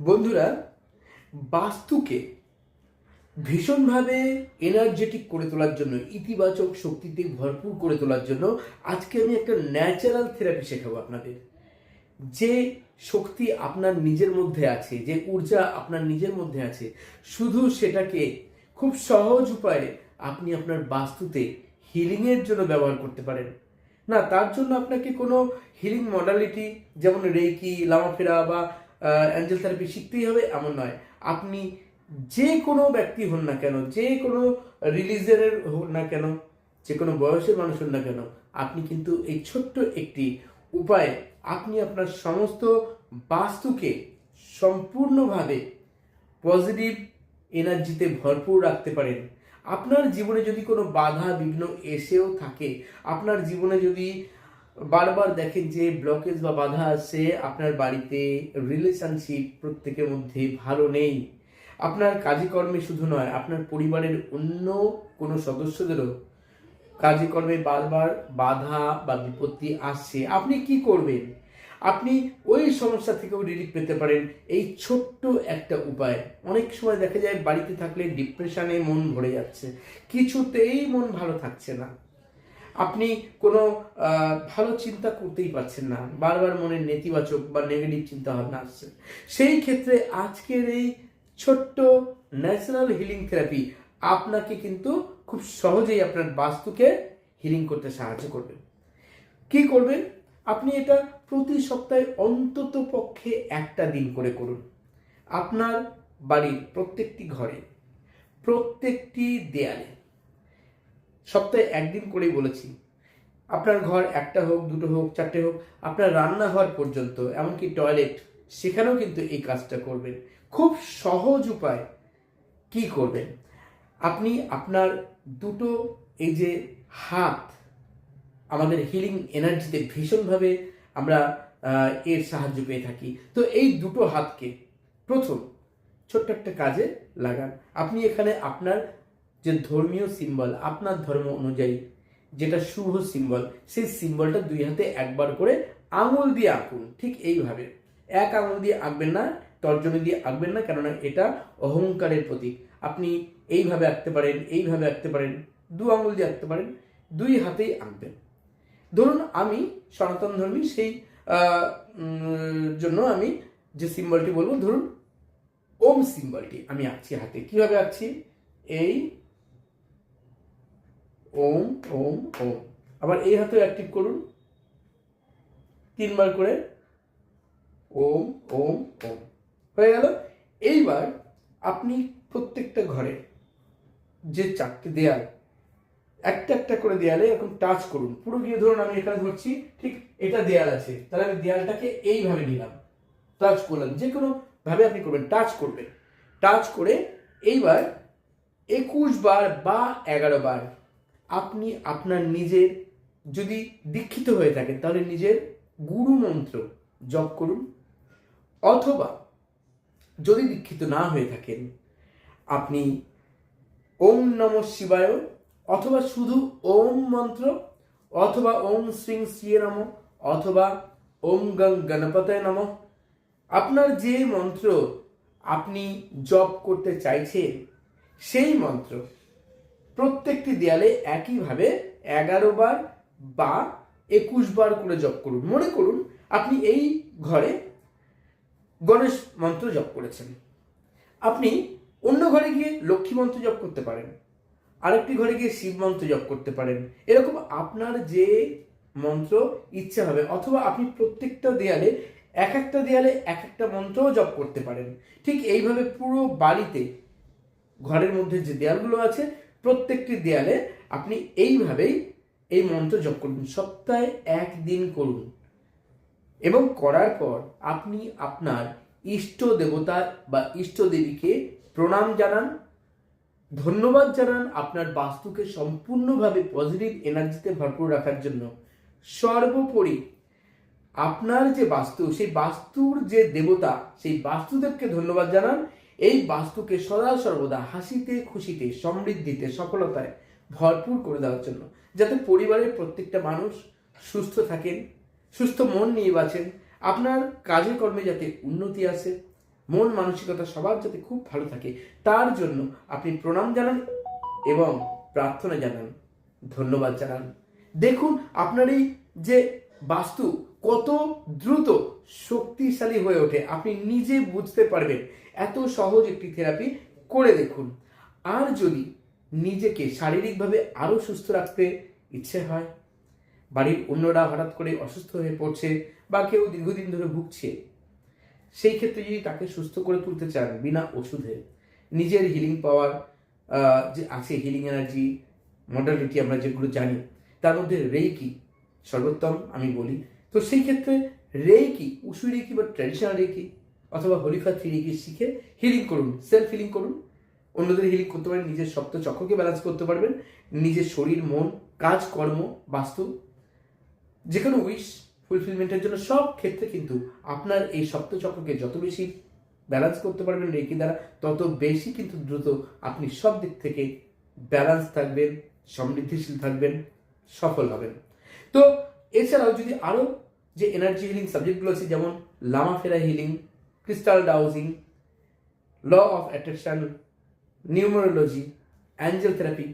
বন্ধুরা, বাস্তুকে ভীষণভাবে এনার্জেটিক করে তোলার জন্য, ইতিবাচক শক্তিতে ভরপুর করে তোলার জন্য আজকে আমি একটা ন্যাচারাল থেরাপি শেখাবো আপনাদের। যে শক্তি আপনার নিজের মধ্যে আছে, যে ঊর্জা আপনার নিজের মধ্যে আছে, শুধু সেটাকে খুব সহজ উপায়ে আপনি আপনার বাস্তুতে হিলিংয়ের জন্য ব্যবহার করতে পারেন। না, তার জন্য আপনাকে কোনো হিলিং মডালিটি যেমন রেকি, লামাফেরা বা অ্যাঞ্জেল থেরাপি শিখতেই হবে এমন নয়। আপনি যে কোনো ব্যক্তি হন না কেন, যে কোনো রিলিজনের হন না কেন, যে কোনো বয়সের মানুষ হন না কেন, আপনি কিন্তু এই ছোট্ট একটি উপায়ে আপনি আপনার সমস্ত বাস্তুকে সম্পূর্ণভাবে পজিটিভ এনার্জিতে ভরপুর রাখতে পারেন। আপনার জীবনে যদি কোনো বাধা বিঘ্ন এসেও থাকে, আপনার জীবনে যদি বারবার দেখেন যে ব্লকেজ বা বাধা আসছে, আপনার বাড়িতে রিলেশনশিপ প্রত্যেকের মধ্যে ভালো নেই, আপনার কাজে কর্মে শুধু নয়, আপনার পরিবারের অন্য কোনো সদস্যদেরও কাজে কর্মে বারবার বাধা বা বিপত্তি আসছে, আপনি কি করবেন? আপনি ওই সমস্যা থেকেও রিলিফ পেতে পারেন এই ছোট্ট একটা উপায়। অনেক সময় দেখা যায় বাড়িতে থাকলে ডিপ্রেশনে মন ভরে যাচ্ছে, কিছুতেই মন ভালো থাকছে না, আপনি কোনো ভালো চিন্তা করতেই পারছেন না, বারবার মনে নেতিবাচক বা নেগেটিভ চিন্তা ভাবনা আসছে। সেই ক্ষেত্রে আজকের এই ছোট্ট ন্যাচারাল হিলিং থেরাপি আপনাকে কিন্তু খুব সহজেই আপনার বাস্তুকে হিলিং করতে সাহায্য করবে। কি করবেন? আপনি এটা প্রতি সপ্তাহে অন্তত পক্ষে একটা দিন করে করুন। আপনার বাড়ির প্রত্যেকটি ঘরে, প্রত্যেকটি দেয়ালে, সপ্তাহে একদিন করেই বলেছি। আপনার ঘর একটা হোক, দুটো হোক, চারটে হোক, আপনার রান্নাঘর পর্যন্ত, এমনকি টয়লেট, সেখানেও কিন্তু এই কাজটা করবেন। খুব সহজ উপায়। কি করবেন? আপনি আপনার দুটো এই যে হাত, আমাদের হিলিং এনার্জিতে ভীষণভাবে আমরা এর সাহায্য পেয়ে থাকি, তো এই দুটো হাতকে প্রথম ছোট্ট একটা কাজে লাগান। আপনি এখানে আপনার যে ধর্মীয় সিম্বল, আপনার ধর্ম অনুযায়ী যেটা শুভ সিম্বল, সেই সিম্বলটা দুই হাতে একবার করে আঙুল দিয়ে আঁকুন। ঠিক এইভাবে এক আঙুল দিয়ে আঁকবেন না, তর্জনী দিয়ে আঁকবেন না, কেননা এটা অহংকারের প্রতীক। আপনি এইভাবে আঁকতে পারেন, এইভাবে আঁকতে পারেন, দু আঙুল দিয়ে আঁকতে পারেন, দুই হাতেই আঁকবেন। ধরুন আমি সনাতন ধর্মী, সেই জন্য আমি যে সিম্বলটি বলবো, ধরুন ওম সিম্বলটি আমি আঁকছি হাতে। কিভাবে আঁকছি? এই ওম ওম ওম। আবার এই হাতে অ্যাক্টিভ করুন, তিনবার করে ওম ওম ওম। হয়ে গেল। এইবার আপনি প্রত্যেকটা ঘরে যে চারটে দেয়াল, একটা একটা করে দেয়ালে এখন টাচ করুন। পুরো গিয়ে ধরুন আমি এখানে ধরছি, ঠিক এটা দেয়াল আছে, তাহলে আমি দেয়ালটাকে এইভাবে নিলাম, টাচ করলাম। যে কোনো ভাবে আপনি করবেন, টাচ করবেন। টাচ করে এইবার 21 বার বা 11 বার আপনি আপনার নিজের, যদি দীক্ষিত হয়ে থাকেন তাহলে নিজের গুরু মন্ত্র জপ করুন, অথবা যদি দীক্ষিত না হয়ে থাকেন আপনি ওম নমঃ শিবায়, অথবা শুধু ওম মন্ত্র, অথবা ওম শ্রীং শ্রী নমঃ, অথবা ওম গং গণপতয়ে নমঃ। আপনার যে মন্ত্র আপনি জপ করতে চাইছেন সেই মন্ত্র প্রত্যেকটি দেয়ালে একইভাবে 11 বার বা 21 বার করে জপ করুন। মনে করুন আপনি এই ঘরে গণেশ মন্ত্র জপ করেছেন, আপনি অন্য ঘরে গিয়ে লক্ষ্মী মন্ত্র জপ করতে পারেন, আরেকটি ঘরে গিয়ে শিব মন্ত্র জপ করতে পারেন। এরকম আপনার যে মন্ত্র ইচ্ছা হবে, অথবা আপনি প্রত্যেকটা দেয়ালে এক একটা দেয়ালে এক একটা মন্ত্রও জপ করতে পারেন। ঠিক এইভাবে পুরো বাড়িতে, ঘরের মধ্যে যে দেয়ালগুলো আছে প্রত্যেকটি দেয়ালে আপনি এইভাবেই এই মন্ত্র জপ করুন। সপ্তাহে একদিন করুন, এবং করার পর আপনি আপনার ইষ্ট দেবতা বা ইষ্ট দেবীকে প্রণাম জানান, ধন্যবাদ জানান আপনার বাস্তুকে সম্পূর্ণভাবে পজিটিভ এনার্জিতে ভরপুর রাখার জন্য। সর্বোপরি আপনার যে বাস্তু, সেই বাস্তুর যে দেবতা, সেই বাস্তুদেবকে ধন্যবাদ জানান এই বাস্তুকে সদা সর্বদা হাসিতে, খুশিতে, সমৃদ্ধিতে, সফলতায় ভরপুর করে দেওয়ার জন্য, যাতে পরিবারের প্রত্যেকটা মানুষ সুস্থ থাকেন, সুস্থ মন নিয়ে বাঁচেন, আপনার কাজে কর্মে যাতে উন্নতি আসে, মন মানসিকতা সবার যাতে খুব ভালো থাকে তার জন্য আপনি প্রণাম জানান এবং প্রার্থনা জানান, ধন্যবাদ জানান। দেখুন আপনার এই যে বাস্তু কত দ্রুত শক্তিশালী হয়ে ওঠে, আপনি নিজে বুঝতে পারবেন। এত সহজ একটি থেরাপি করে দেখুন। আর যদি নিজেকে শারীরিকভাবে আরও সুস্থ রাখতে ইচ্ছে হয়, বাড়ির অন্যরা হঠাৎ করে অসুস্থ হয়ে পড়ছে বা কেউ দীর্ঘদিন ধরে ভুগছে, সেই ক্ষেত্রে যদি তাকে সুস্থ করে তুলতে চান বিনা ওষুধে, নিজের হিলিং পাওয়ার যে আছে, হিলিং এনার্জি মডালিটি আমরা যেগুলো জানি, তার মধ্যে রেইকি সর্বোত্তম আমি বলি। তো সেই ক্ষেত্রে রেইকি, উসু রেইকি বা ট্র্যাডিশনাল রেইকি অথবা হলিফা থ্রি রেইকি শিখে হিলিং করুন, সেলফ হিলিং করুন। অন্যদের হিলিং করতে পারেন, নিজের সপ্ত চক্রকে ব্যালেন্স করতে পারবেন, নিজের শরীর, মন, কাজ, কর্ম, বাস্তু, যে কোনো উইশ ফুলফিলমেন্টের জন্য সব ক্ষেত্রে কিন্তু আপনার এই সপ্তচক্রকে যত বেশি ব্যালেন্স করতে পারবেন রেকি দ্বারা, তত বেশি কিন্তু দ্রুত আপনি সব দিক থেকে ব্যালেন্স থাকবেন, সমৃদ্ধিশীল থাকবেন, সফল হবেন। তো এছাড়াও যদি আরও যে এনার্জি হিলিং সাবজেক্টগুলো আছে, যেমন Lama Fera healing, crystal dowsing, law of attraction, numerology, angel therapy,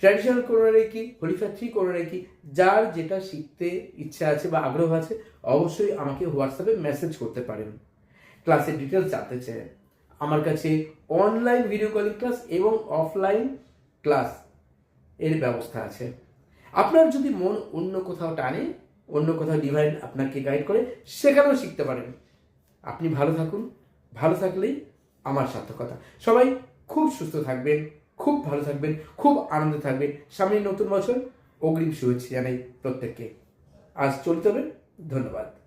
traditional কোনো রেকি, হলিফা থ্রি কোনো রেকি, যার যেটা শিখতে ইচ্ছা আছে বা আগ্রহ আছে অবশ্যই আমাকে হোয়াটসঅ্যাপে মেসেজ করতে পারেন। ক্লাসের ডিটেলস জানতে চাই, আমার কাছে অনলাইন ভিডিও কলিং ক্লাস এবং অফলাইন ক্লাস এর ব্যবস্থা আছে। আপনার যদি মন অন্য কোথাও টানে, অন্য কোথাও ডিভাইন আপনাকে গাইড করে, সেখানেও শিখতে পারেন। আপনি ভালো থাকুন, ভালো থাকলেই আমার সার্থকতা। সবাই খুব সুস্থ থাকবেন, খুব ভালো থাকবেন, খুব আনন্দে থাকবেন। সামনে নতুন বছর, অগ্রিম শুভেচ্ছা জানাই প্রত্যেককে। আজ চলতে হবে, ধন্যবাদ।